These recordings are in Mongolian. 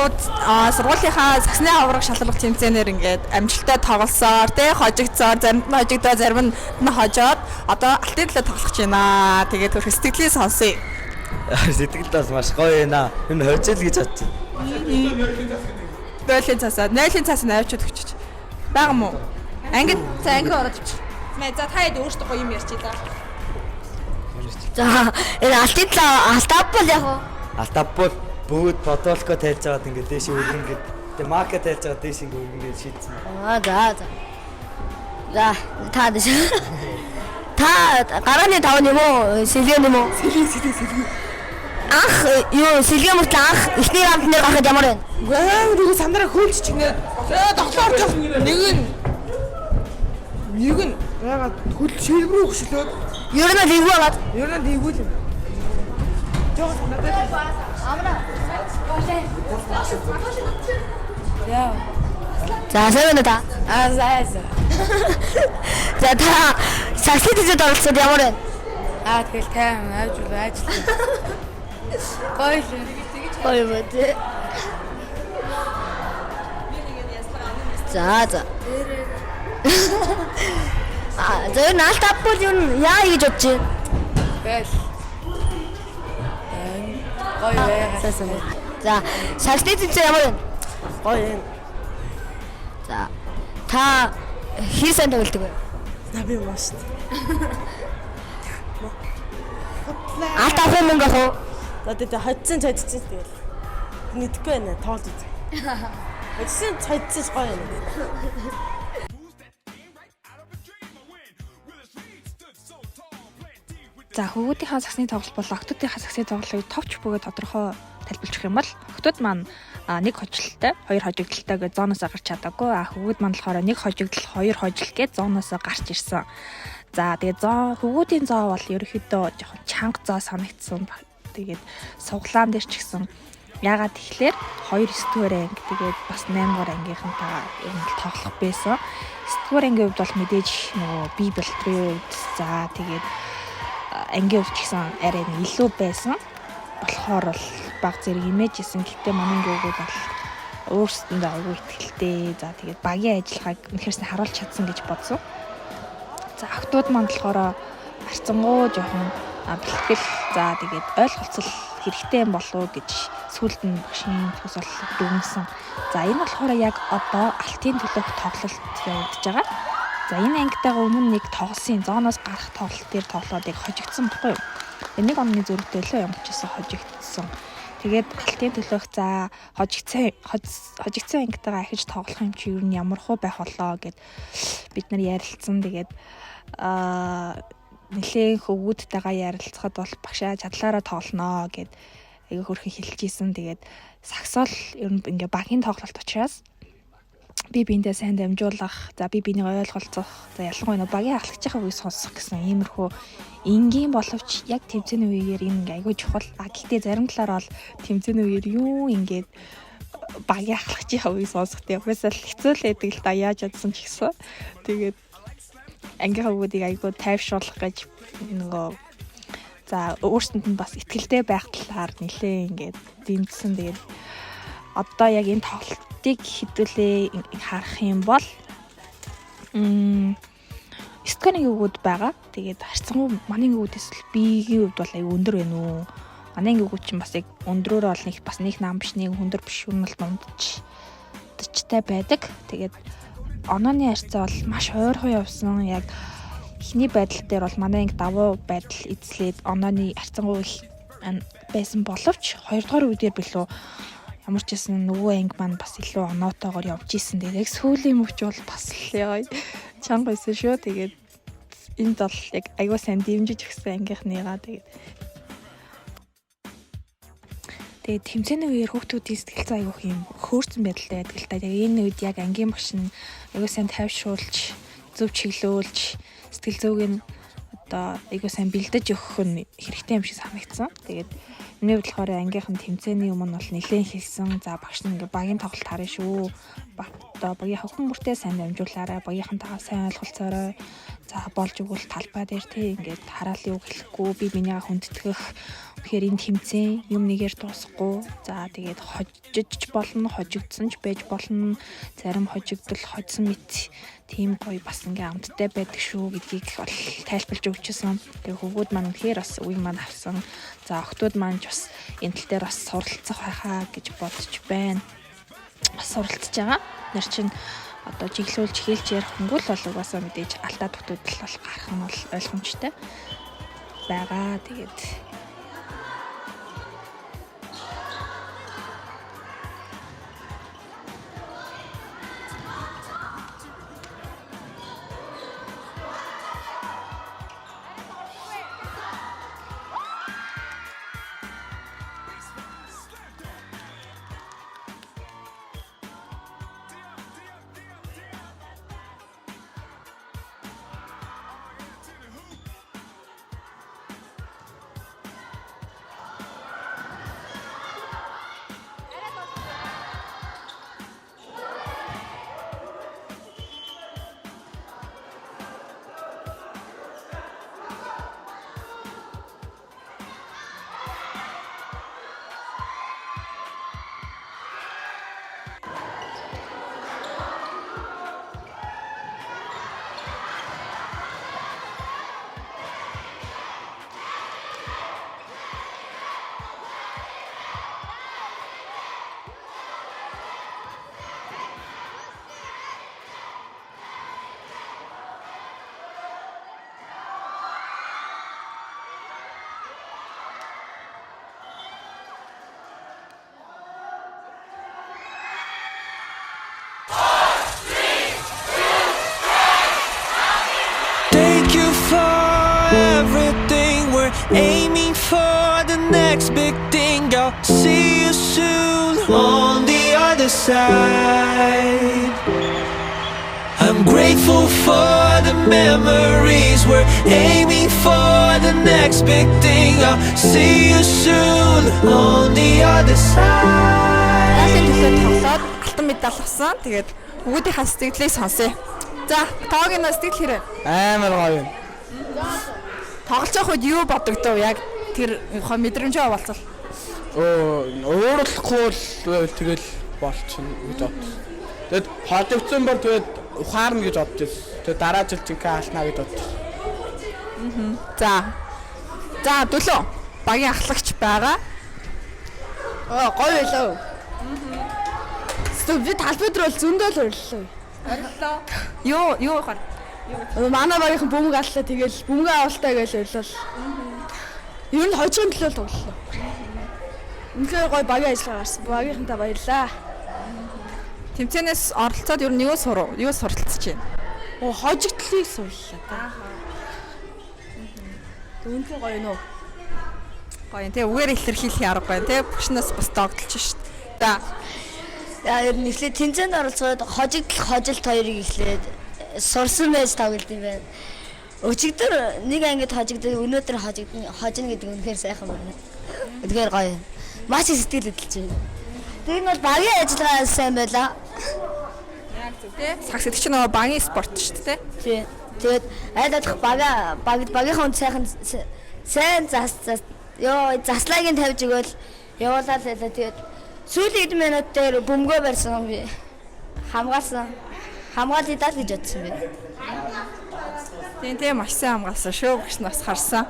шууд сургуулийнхаа сагсны авраг шалрах тэмцээнээр ингээд амжилттай тоглосоор тий хожигдсоор заримд нь хожигдоо зарим нь хожоод одоо алтын төлөө тоглох гэж байна. Тэгээд хөрх сэтгэлээ сонсъё. Сэтгэлд бас маш гоё байна. Энэ хожил гэж бодож байна. 0-ын цаас навчод өгчөж. Бага мó. Анги ороод өгч. За та хэд өөртөө гоё юм ярьчих лаа. За энэ алтапбол яг уу. Алтапбол бүгд бодолко тайлж байгаад ингээд дээш өргөн ингээд тэгээ марка тайлж байгаа дээш ингээд өргөн шийдсэн. За та дэш. Та гарааны 5 юм уу? Сэлгэн юм уу? Сэлгэн. Ах юу сэлгэн мөртлөө анх ихний рамтны гарахад ямар вэ? Гэнэ сандраа хөлч чинээ. Тоглоорч нэг нь ягаад хөл шилбрүү хөшлөөд ер нь лигваад. Ер нь лигвүүл юм. Жоо надад Амра. Яа. За сэвэн та. За. За та сагсид оролцоод ямар вэ? Тэгэл тайм ажил. Гоё бод. За. Зөв наалтапбол юу яа гэж бодож байна? Бэл. Гоё байгаад. За сагсид ямар вэ? Гоё. За та хийсэн тоглолт вэ? Би маш. Алтапбол мөнгө хоо. За тэгээд хоцсон цайдчихсан тэгэл. Мэдгүй байна тоолж үз. Хоцсон цайдчихсан гоё юм. За хөвгүүдийнхаа сагсны тоглолт бол октоодынхаа сагсны тоглолтыг товч бөгөөд тодорхой тайлбарлах юм бол октод маань нэг хожигдолтой, хоёр хожигдолтой гэж зооноос гарч чадаагүй. Хөвгүүд маань болохоор нэг хожигдол, хоёр хожил гэж зооноос гарч ирсэн. За тэгээд хөвгүүдийн зоо бол ерөөхдөө жоохон чанга зоо санагдсан. Тэгээд суглаан дээр ч гэсэн ягаад тэгэхээр 2 9-р анги тэгээд бас 8-р ангийнхантайгаа ер нь тоглох байсан. 9-р ангийн хувьд бол мэдээж нөгөө бие бэлтрийн хувьд за тэгээд ангийн хувьд ч гэсэн арай илүү байсан. Болохоор бол баг зэрэг имэж исэн. Гэхдээ манай гүгүүд бол өөрсдөндөө аягүй ихтэй. За тэгээд багийн ажиллагааг үнэхэрсэн харуулж чадсан гэж бодсон. За охтууд маань болохоор арцсангуу жоохон бэлтгэл за тэгээд ойлголцол хэрэгтэй юм болов уу гэж сүүлд нь багшийн төсөл дүгнсэн. За энэ болохоор яг одоо алтын төлөөх тоглолт явагдаж байгаа. За энэ ангитайгаа өмнө нэг тоглосон зооноос гарах тоглолт дээр тоглоодыг хожигдсон баггүй юу? Нэг оны зүрхтэй лөө юм чийсэн хожигдсон. Тэгээд алтын төлөөх за хожигдсон ангитайгаа ахиж тоглох юм чи юу ямар хөө байх болоо гэд бид нар ярилцсан. Тэгээд нэлээд хөвгүүдтэйгээ ярилцахад бол багшаа чадлаараа тоглоно гэд аяга хөрхөн хэлж ийсэн. Тэгээд сагсаал ер нь ингээ багийн тоглолт учраас би биэндээ сайн дамжуулах, за би бинийг ойлголцох, за ялангуяа багийн ахлагчийнхаа үгийг сонсох гэсэн иймэрхүү энгийн боловч яг тэмцээний үеэр энэ ингээ айгүй чухал. Гэхдээ зарим талаараа бол тэмцээний үеэр юу ингээд багийн ахлагчийнхаа үгийг сонсохтой угаасаа хэцүү л байдаг л да яаж чадсан ч гэсэн. Тэгээд ангийнхаа үгүүдийг айгүй тайвшруулах гэж нөгөө за өөрсөнд нь бас ихтгэлтэй байх талаар нэлээ ингээд дэмжсэн. Тэгээд одоо яг энэ тоглолтыг хэдүүлээ харах юм бол стокны үгүүд байгаа. Тэгээд харцангуй манай үгүүдээс л биеийн хувьд бол аюу өндөр байна уу? Манай үгүүд чинь бас яг өндрөөр бол нэг бас нэг нам биш, нэг өндөр биш юм бол дундчтай байдаг. Тэгээд онооны харьцаа бол маш ойрхон явсан. Яг эхний байдал дээр бол манай анги давуу байдал эзлээд онооны харьцангуй их байсан боловч хоёрдугаар үедэр билүү ямар ч гэсэн нөгөө анги маань бас илүү оноотойгоор явж исэн. Тэгээд яг сүүлийн мөч бол бас л яа чанга байсан шүү. Тэгээд энд бол яг аягүй сайн дэмжиж өгсөн ангийнхныгаа. Тэгээд тэмцээний үеэр хүүхдүүдийн сэтгэл зүй аягүй юм хөөрцөн байдалтай байдаг л та. Тэгээд энэ үед яг ангийн багш нь аягүй сайн тайвшруулж, зөв чиглүүлж, сэтгэл зүйг нь одоо аягүй сайн бэлдэж өгөх нь хэрэгтэй юм шиг санагдсан. Тэгээд энэ үед болохоор ангийнхан тэмцээний өмнө бол нэлээд хэлсэн. За багш нь ингээ багийн тоглолт харна шүү. Одоо багийн хөвгөн бүртээ сайн дамжуулаарай. Багийнхантайгаа сайн ойлголцоорой. За болж өгвөл талбай дээр тий ингээд хараал юу хэлэхгүй би минийгаа хүндэтгэх Тэгэхээр энэ тэмцээн юм нэгээр дуусахгүй. За тэгээд хожиж болно, хожигдсон ч байж болно. Зарим хожигдол хоцсон мэт тийм гоё бас ингээм амттай байдаг шүү гэдгийг бол тайлбарлаж өгчээсэн. Тэгээ хөвгүүд маань үнэхээр бас үеийг маань авсан. За охтууд маань ч бас энэ тал дээр бас суралцах байхаа гэж бодож байна. Суралцж байгаа. Нар чинь одоо чиглүүлж хэлж ярих хөнгөл бол угаасаа мэдээж алдаа төгтөд л бол гарах нь бол ойлгомжтой байгаа. Тэгээд Thank you for everything. We're aiming for the next big thing. I'll see you soon on the other side. I'm grateful for the memories. We're aiming for the next big thing. I'll see you soon on the other side. Айлын төлөө тоглоод алтан медаль авсан. Тэгээд бүгдийнхээ сэтгэлийг сонсъё. За, тоогийн сэтгэл хэрэг. Амар гоё юм. Тоглож явах үед юу бодогдов? Яг тэр мэдрэмжээ хаваалцал. Өөрөглөхгүй л тэгэл болчихно гэж бодсон. Тэгэд хожигдсон бол тэгээд ухаарна гэж бодож байсан. Тэгээд дараа жил чинь хаалнаа гэж бодсон. За, дөлөө. Багийн ахлагч байгаа. Гоё байлаа. Би талбайд руу зөндөө л өрлөө. Орилоо. Юу хаа? Манай багийнхан бөмбөг аллаа тэгэл бөмбөг авалтаа гэж өрлөө. Ер нь хожигын төлөө л тоглолоо. Үнэхээр гоё багийн ажиллагаа гарсан. Багийнхантаа баярлаа. Тэмцээнээс оролцоод ер нь юу суралцж байна? Хожигдлыг сууллаа та. Үнэхээр гоё нөө. Гоё тий үгээр илэрхийлэх аргагүй тий бүгшнээс бас догдолж шít. За. Ер нь эхлээд тэмцээнд оролцоод хожилт хоёрыг эхлээд сурсан байж тоглолт юм байна. Өчигдөр нэг ангид хожигдсон өнөөдөр хожино гэдэг үнэхээр сайхан байна. Үнэхээр гоё. Маш их сэтгэл хөдлөж байна. Тэр нь бол багийн ажиллагаа сайн байлаа. Яг зөв тий. Сагс гэдэг чинь нөгөө багийн спорт шүү дээ тий. Тэгээд айлдах багийнхаа сайн заслагийг тавьж өгөөл явуулаад байлаа. Тэгээд сүүлийн 10 минут дээр бөмбөгөө барьсан би. Хамгаалъя даа гэж бодсон би. Тийм маш сайн хамгаалсан шүү гэж нас харсан.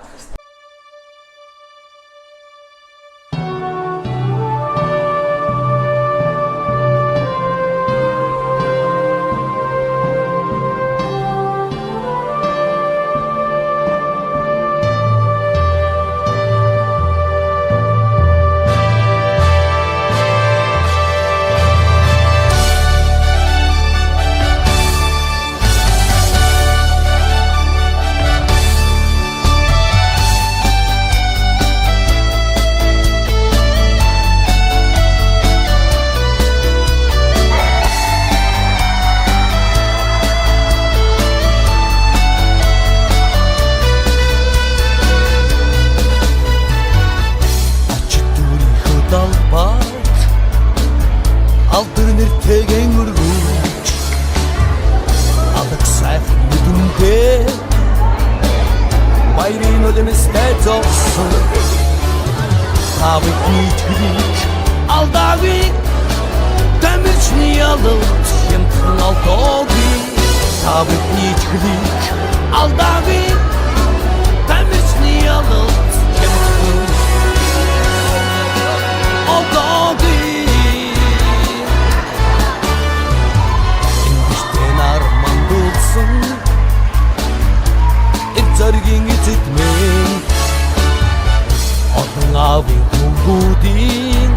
Алтар нэртэйгэн өргөж алах сайхан нүдүндээ баярын үлэмстэй зогсон Савыхний тгэлик алдаагүй Дамжны ялалт хямдхан алдаагүй Савыхний тгэлик алдаагүй Дамжны ялалт хямдхан алдаагүй Эндэртэн арман дуулсан Зоргийн эцэд мэн Отон аавын хүмүүдийн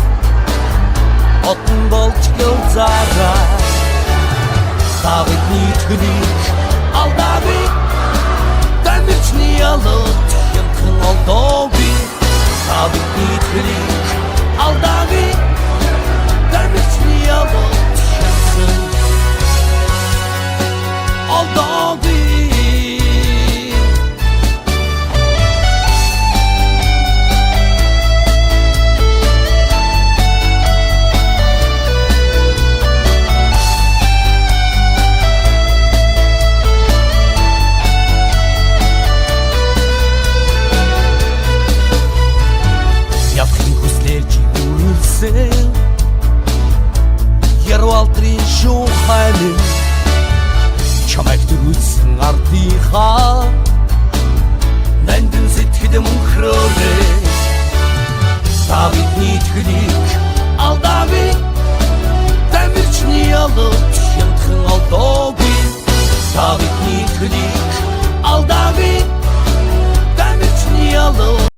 Отон болж явзаараа Савыхний тгэлик алдаагүй Дамжны ялалт хямдхан алдаагүй Савыхний тгэлик алдаагүй Дамжны ялалт хямдхан алдаагүй Ярвалтрын шухайлын чамайг дөрүүлсэн ардынхаа Нандин сэтгэд мөнхрөөрэй Савыхний тгэлик алдаагүй Дамжны ялалт